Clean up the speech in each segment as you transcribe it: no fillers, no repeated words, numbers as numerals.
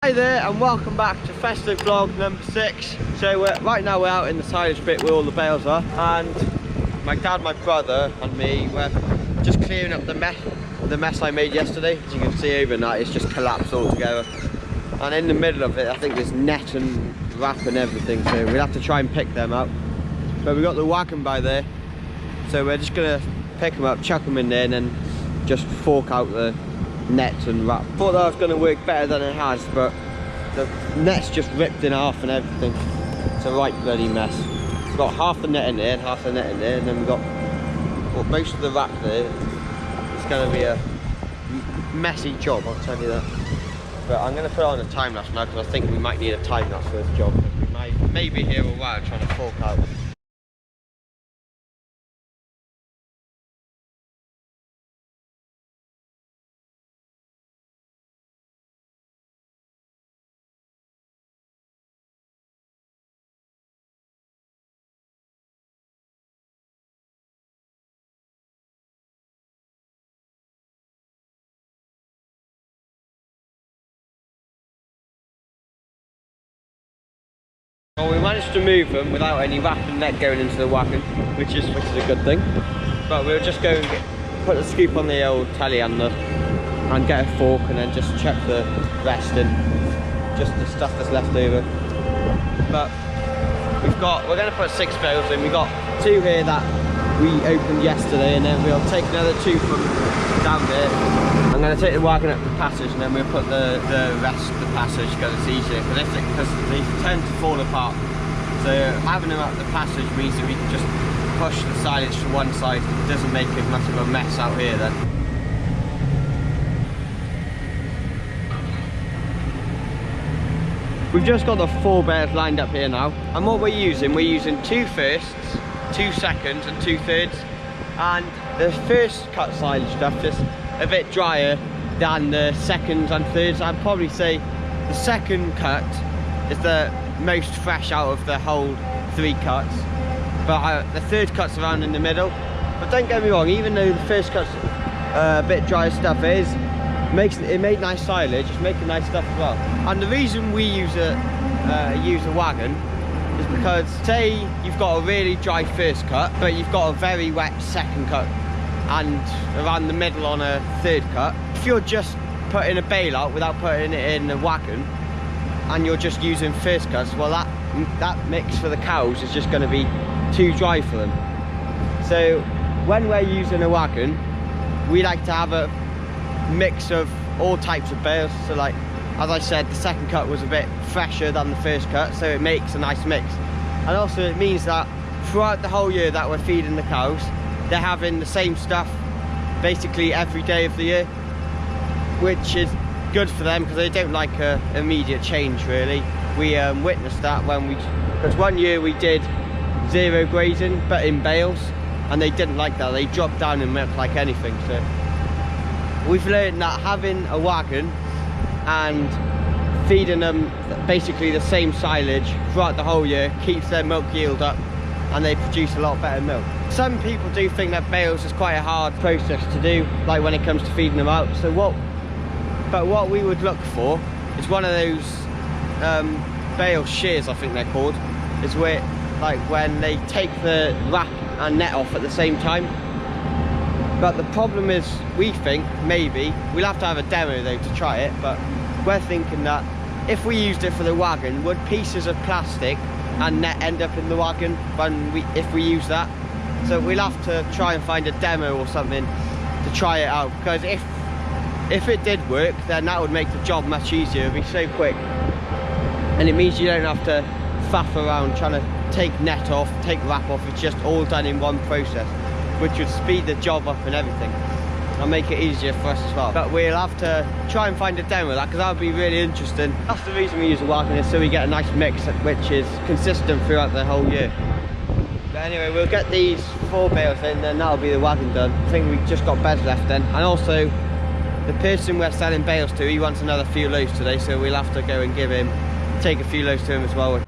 Hi there and welcome back to Festive vlog number 6. So right now we're out in the silage bit where all the bales are, and my dad, my brother and me were just clearing up the mess I made yesterday. As you can see overnight, it's just collapsed all together, and in the middle of it I think there's net and wrap and everything, so we'll have to try and pick them out. But we've got the wagon by there, so we're just gonna pick them up, chuck them in there and then just fork out the nets and wrap. Thought that was going to work better than it has, but the net's just ripped in half and everything. It's a right bloody mess. We've got half the net in there and half the net in there, and then we've got most of the wrap there. It's going to be a messy job, I'll tell you that. But I'm going to put on a time lapse now because I think we might need a time lapse for this job. We may be here a while trying to fork out. Well, we managed to move them without any wrap and net going into the wagon, which is a good thing. But we'll just go and put the scoop on the old telehandler and get a fork and then just check the rest in, just the stuff that's left over. But we're going to put 6 bales in. We've got 2 here that we opened yesterday, and then we'll take another 2 from down there. I'm going to take the wagon up the passage and then we'll put the rest of the passage because it's easier, because they tend to fall apart. So having them up the passage means that we can just push the silage to one side. It doesn't make as much of a mess out here then. We've just got the 4 bales lined up here now, and what we're using 2 firsts, 2 seconds and 2 thirds. And the first cut silage stuff is a bit drier than the seconds and thirds. I'd probably say the second cut is the most fresh out of the whole 3 cuts, but the third cut's around in the middle. But don't get me wrong, even though the first cut's a bit drier stuff, it made nice silage. It's making nice stuff as well. And the reason we use a wagon is because, say you've got a really dry first cut but you've got a very wet second cut and around the middle on a third cut, if you're just putting a bale out without putting it in a wagon and you're just using first cuts, well that mix for the cows is just going to be too dry for them. So when we're using a wagon, we like to have a mix of all types of bales. So like, as I said, the second cut was a bit fresher than the first cut, so it makes a nice mix. And also it means that throughout the whole year that we're feeding the cows, they're having the same stuff basically every day of the year, which is good for them because they don't like a immediate change really. We witnessed that because one year we did 0 grazing but in bales, and they didn't like that. They dropped down in milk like anything. So we've learned that having a wagon and feeding them basically the same silage throughout the whole year keeps their milk yield up, and they produce a lot better milk. Some people do think that bales is quite a hard process to do, like when it comes to feeding them out. So what we would look for is one of those bale shears, I think they're called, is where, like, when they take the wrap and net off at the same time. But the problem is, we think maybe we'll have to have a demo though to try it, but we're thinking that if we used it for the wagon, would pieces of plastic and net end up in the wagon if we use that? So we'll have to try and find a demo or something to try it out, because if it did work, then that would make the job much easier. It'd be so quick, and it means you don't have to faff around trying to take net off, take wrap off. It's just all done in one process, which would speed the job up and everything and make it easier for us as well. But we'll have to try and find a demo of that, because that would be really interesting. That's the reason we use a wagon, is so we get a nice mix which is consistent throughout the whole year. But anyway, we'll get these 4 bales in, then that'll be the wagon done. I think we've just got beds left then. And also, the person we're selling bales to, he wants another few loads today, so we'll have to go and take a few loads to him as well.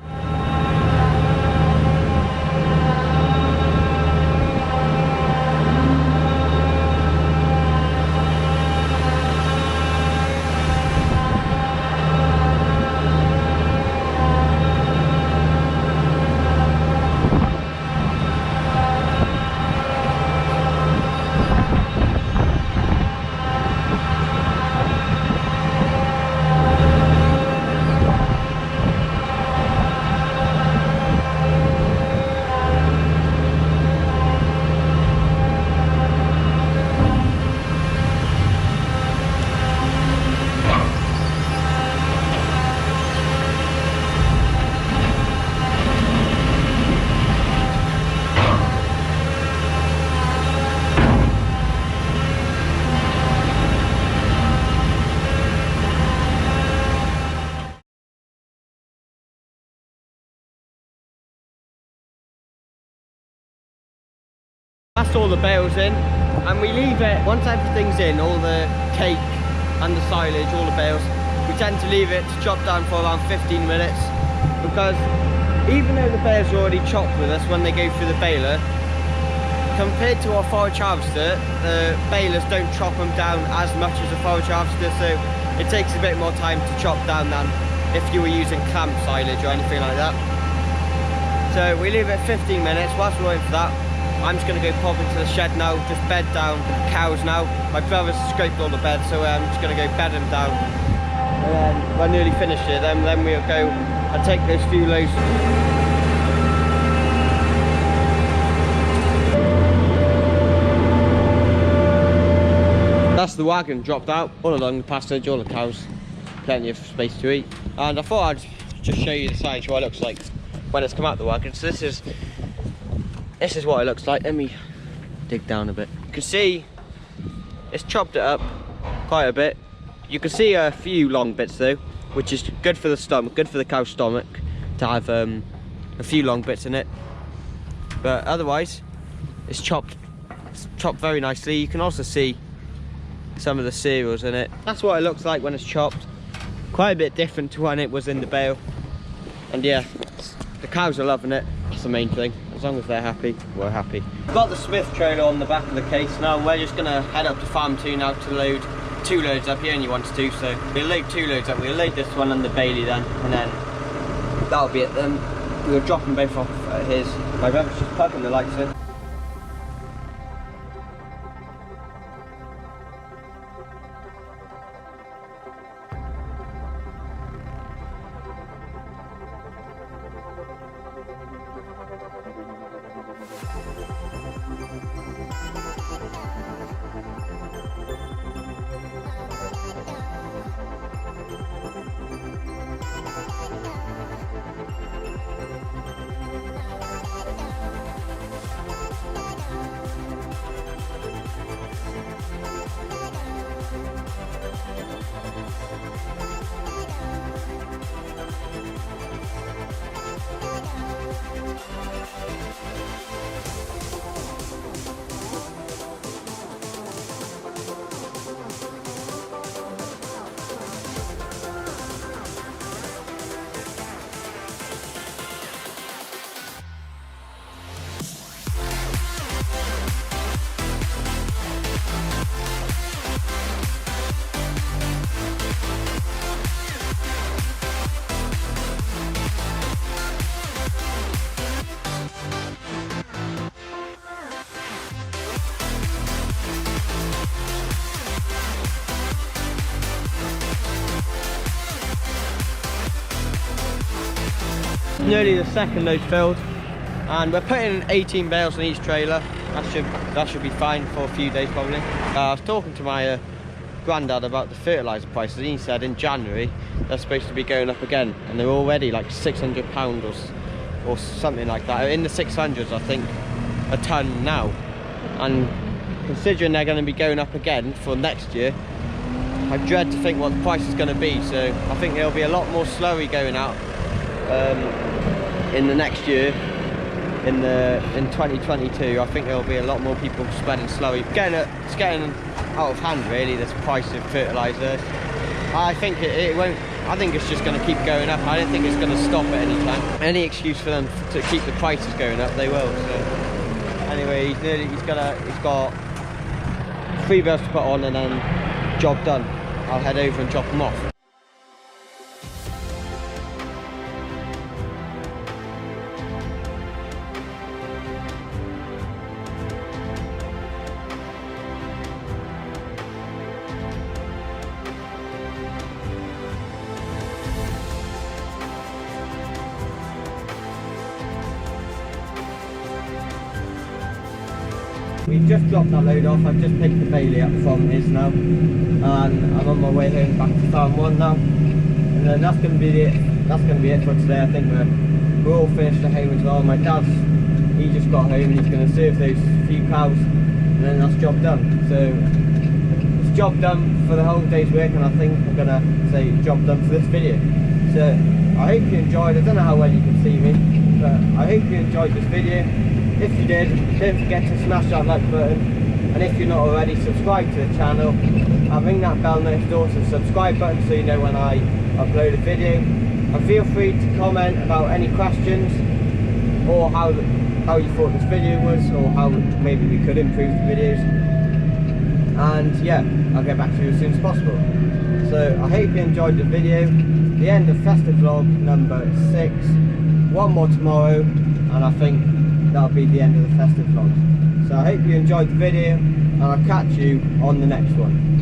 That's all the bales in, and we leave it, once everything's in, all the cake and the silage, all the bales, we tend to leave it to chop down for around 15 minutes, because even though the bales are already chopped with us when they go through the baler, compared to our forage harvester, the balers don't chop them down as much as a forage harvester, so it takes a bit more time to chop down than if you were using clamp silage or anything like that. So we leave it 15 minutes. Whilst we're waiting for that, I'm just going to go pop into the shed now, just bed down the cows now. My brother's scraped all the beds, so I'm just going to go bed them down. And then we're nearly finished here, then we'll go and take those few loads. That's the wagon dropped out all along the passage, all the cows, plenty of space to eat. And I thought I'd just show you the silage, what it looks like when it's come out the wagon. So this is what it looks like. Let me dig down a bit. You can see it's chopped it up quite a bit. You can see a few long bits though, which is good for the stomach, good for the cow's stomach to have a few long bits in it. But otherwise, it's chopped very nicely. You can also see some of the cereals in it. That's what it looks like when it's chopped. Quite a bit different to when it was in the bale. And yeah, the cows are loving it. That's the main thing. As long as they're happy, we're happy. We've got the Smith trailer on the back of the case now, and we're just gonna head up to farm 2 now to load 2 loads up. He only wants 2, so we'll load 2 loads up. We'll load this one and the Bailey then, and then that'll be it then. We'll drop them both off at his. My brother's just plugging the lights in. Nearly the second load filled, and we're putting 18 bales on each trailer. That should be fine for a few days probably. I was talking to my granddad about the fertiliser prices, and he said in January they're supposed to be going up again, and they're already like £600 or something like that. In the 600s I think a tonne now, and considering they're going to be going up again for next year, I dread to think what the price is going to be. So I think there'll be a lot more slurry going out in the next year, in 2022. I think there'll be a lot more people spreading slurry. It's getting out of hand really, this price of fertiliser. I think it won't. I think it's just going to keep going up. I don't think it's going to stop at any time. Any excuse for them to keep the prices going up, they will. So anyway, he's got 3 bales to put on, and then job done. I'll head over and drop them off. We've just dropped that load off. I've just picked the Bailey up from his now, and I'm on my way home back to farm 1 now. And then that's going to be it. That's going to be it for today. I think we're all finished at home as well. My dad's, he just got home and he's going to serve those few cows, and then that's job done. So it's job done for the whole day's work, and I think I'm going to say job done for this video. So I hope you enjoyed. I don't know how well you can see me, but I hope you enjoyed this video. If you did, don't forget to smash that like button, and if you're not already, subscribe to the channel and ring that bell next door to the subscribe button so you know when I upload a video. And feel free to comment about any questions, or how you thought this video was, or how maybe we could improve the videos. And yeah, I'll get back to you as soon as possible. So I hope you enjoyed the video. The end of Festive vlog number 6. One more tomorrow, and I think that'll be the end of the Festive vlog. So I hope you enjoyed the video, and I'll catch you on the next one.